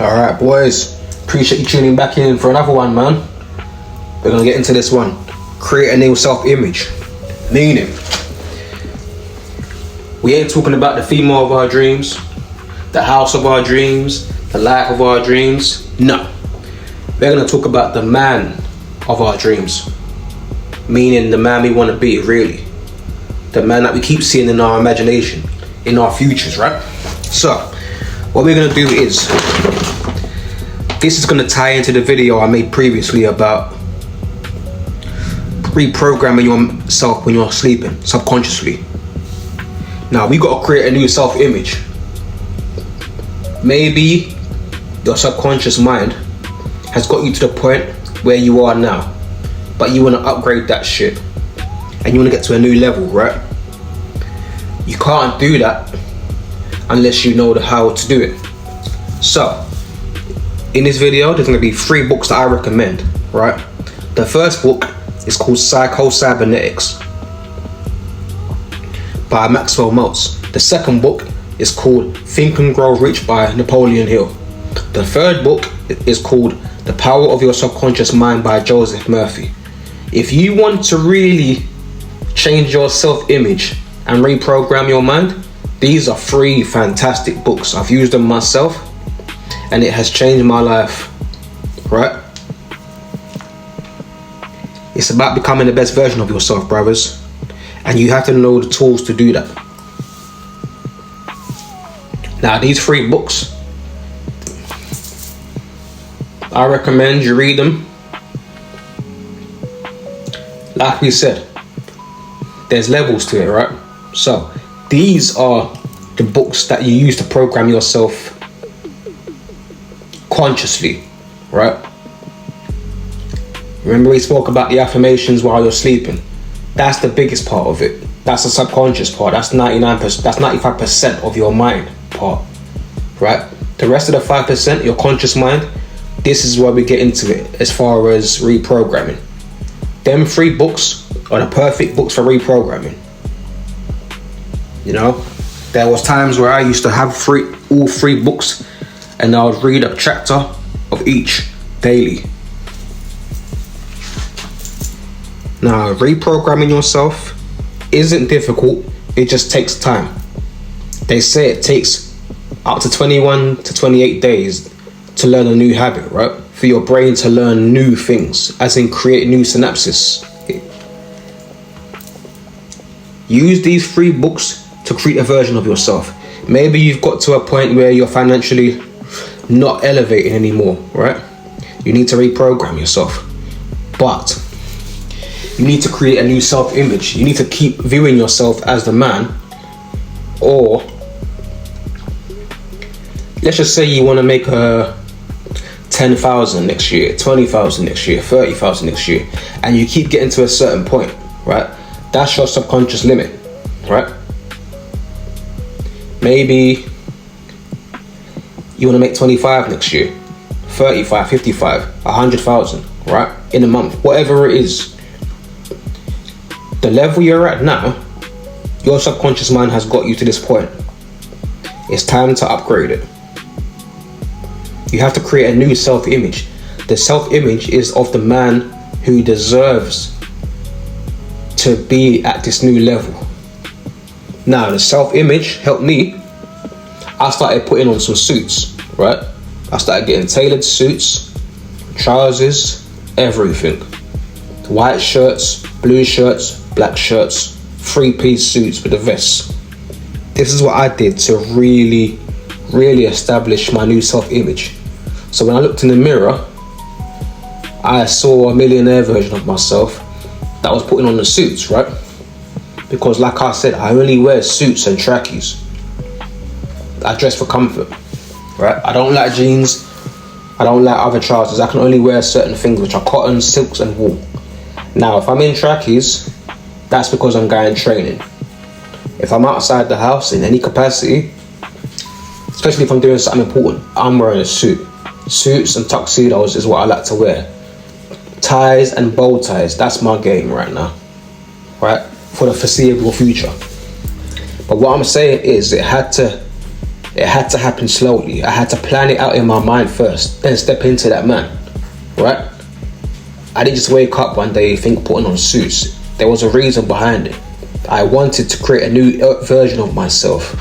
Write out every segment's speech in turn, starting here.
Alright boys, appreciate you tuning back in for another one, man. We're gonna get into this one. Create a new self-image. Meaning, we ain't talking about the female of our dreams, the house of our dreams, the life of our dreams. No. We're gonna talk about the man of our dreams. Meaning the man we wanna be, really. The man that we keep seeing in our imagination, in our futures, right? So, what we're gonna do is, this is gonna tie into the video I made previously about reprogramming yourself when you're sleeping, subconsciously. Now, we gotta create a new self-image. Maybe your subconscious mind has got you to the point where you are now, but you wanna upgrade that shit, and you wanna get to a new level, right? You can't do that unless you know how to do it. So, in this video, there's gonna be 3 books that I recommend, right? The first book is called Psycho-Cybernetics by Maxwell Maltz. The second book is called Think and Grow Rich by Napoleon Hill. The third book is called The Power of Your Subconscious Mind by Joseph Murphy. If you want to really change your self-image and reprogram your mind, these are 3 fantastic books. I've used them myself and it has changed my life, right? It's about becoming the best version of yourself, brothers, and you have to know the tools to do that. Now, these 3 books, I recommend you read them. Like we said, there's levels to it, right? So these are the books that you use to program yourself consciously, right? Remember we spoke about the affirmations while you're sleeping. That's the biggest part of it. That's the subconscious part. That's 99%, that's 95% of your mind part, right? The rest of the 5%, your conscious mind, this is where we get into it as far as reprogramming. Them 3 books are the perfect books for reprogramming. You know, there was times where I used to have all 3 books and I would read a chapter of each daily. Now, reprogramming yourself isn't difficult, it just takes time. They say it takes up to 21 to 28 days to learn a new habit, right? For your brain to learn new things, as in create new synapses. Use these 3 books to create a version of yourself. Maybe you've got to a point where you're financially not elevating anymore, right? You need to reprogram yourself. But you need to create a new self-image. You need to keep viewing yourself as the man. Or let's just say you want to make 10,000 next year, 20,000 next year, 30,000 next year, and you keep getting to a certain point, right? That's your subconscious limit, right? Maybe you want to make 25 next year, 35, 55, 100,000, right? In a month, whatever it is. The level you're at now, your subconscious mind has got you to this point. It's time to upgrade it. You have to create a new self-image. The self-image is of the man who deserves to be at this new level. Now, the self-image helped me. I started putting on some suits, right? I started getting tailored suits, trousers, everything. White shirts, blue shirts, black shirts, 3-piece suits with a vest. This is what I did to really establish my new self-image. So when I looked in the mirror, I saw a millionaire version of myself that was putting on the suits, right? Because like I said, I only wear suits and trackies. I dress for comfort, right? I don't like jeans. I don't like other trousers. I can only wear certain things, which are cotton, silks and wool. Now, if I'm in trackies, that's because I'm going training. If I'm outside the house in any capacity, especially if I'm doing something important, I'm wearing a suit. Suits and tuxedos is what I like to wear. Ties and bow ties, that's my game right now, right? For the foreseeable future. But what I'm saying is it had It had to happen slowly. I had to plan it out in my mind first, then step into that man, right? I didn't just wake up one day think putting on suits. There was a reason behind it. I wanted to create a new version of myself.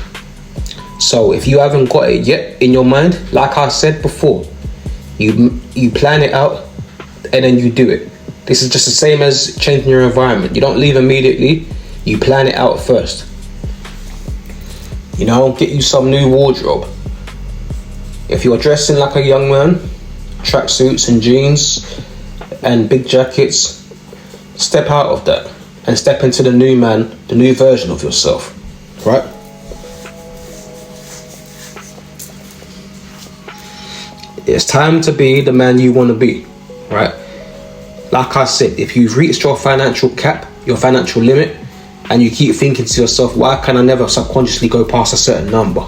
So if you haven't got it yet in your mind, like I said before, you plan it out and then you do it. This is just the same as changing your environment. You don't leave immediately, you plan it out first. You know, get you some new wardrobe. If you're dressing like a young man, tracksuits and jeans and big jackets, step out of that and step into the new man, the new version of yourself, right? It's time to be the man you want to be, right? Like I said, if you've reached your financial cap, your financial limit, and you keep thinking to yourself, why can I never subconsciously go past a certain number?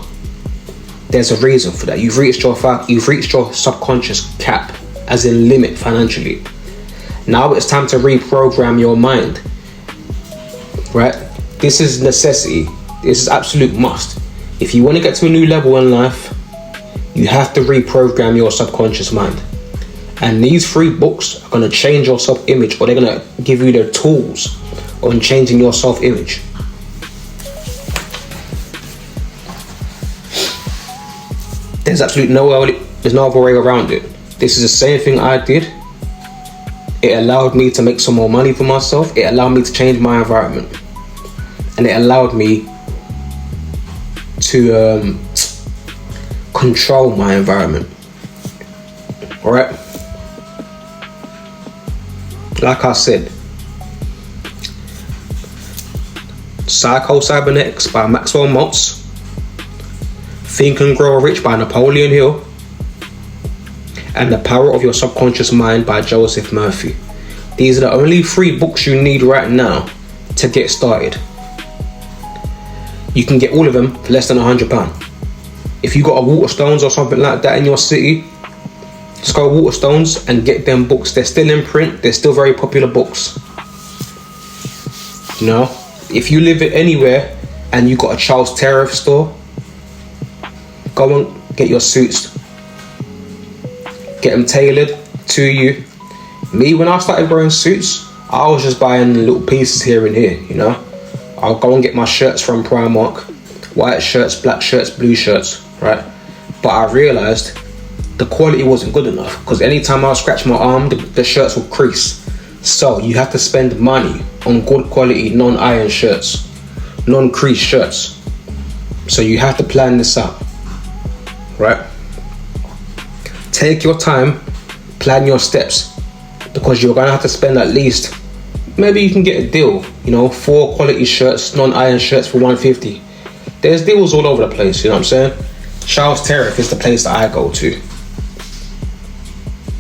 There's a reason for that. You've reached your subconscious cap, as in limit financially. Now it's time to reprogram your mind, right? This is necessity. This is absolute must. If you want to get to a new level in life, you have to reprogram your subconscious mind. And these 3 books are going to change your self-image, or they're going to give you the tools on changing your self-image. There's absolutely no other way around it. This is the same thing I did. It allowed me to make some more money for myself. It allowed me to change my environment. And it allowed me to control my environment. Alright? Like I said, Psycho-Cybernetics by Maxwell Maltz, Think and Grow Rich by Napoleon Hill, and The Power of Your Subconscious Mind by Joseph Murphy. These are the only 3 books you need right now to get started. You can get all of them for less than £100. If you got a Waterstones or something like that in your city, just go Waterstones and get them books. They're still in print. They're still very popular books. You know, if you live anywhere and you got a Charles Tariff store, go and get your suits. Get them tailored to you. Me, when I started wearing suits, I was just buying little pieces here and here, you know. I'll go and get my shirts from Primark. White shirts, black shirts, blue shirts, right? But I realised the quality wasn't good enough, because anytime I scratch my arm, the shirts will crease. So you have to spend money on good quality non-iron shirts, non-crease shirts. So you have to plan this out, right? Take your time, plan your steps, because you're gonna have to spend at least, maybe you can get a deal, you know, 4 quality shirts, non-iron shirts for $150. There's deals all over the place, you know what I'm saying? Charles Tariff is the place that I go to.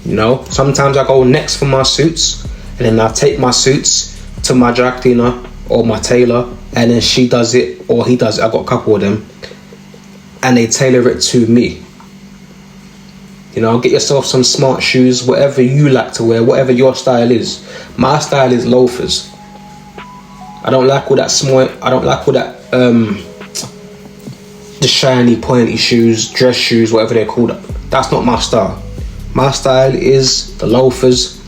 You know, sometimes I go next for my suits, and then I take my suits to my dry cleaner or my tailor, and then she does it or he does it. I got a couple of them, and they tailor it to me. You know, get yourself some smart shoes, whatever you like to wear, whatever your style is. My style is loafers. I don't like all that small. I don't like all that the shiny pointy shoes, dress shoes, whatever they're called. That's not my style. My style is the loafers.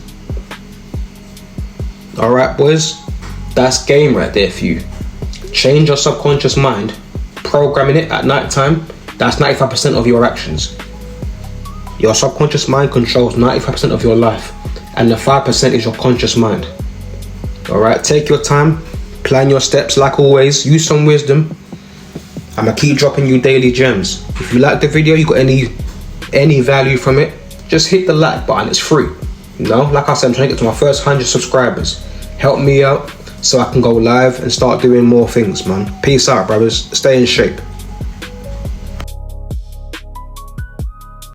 Alright boys, that's game right there for you. Change your subconscious mind, programming it at night time. That's 95% of your actions. Your subconscious mind controls 95% of your life, and the 5% is your conscious mind. Alright, take your time, plan your steps. Like always, use some wisdom. I'm gonna keep dropping you daily gems. If you like the video, you got any value from it, just hit the like button. It's free. You know, like I said, I'm trying to get to my first 100 subscribers. Help me out so I can go live and start doing more things, man. Peace out, brothers. Stay in shape.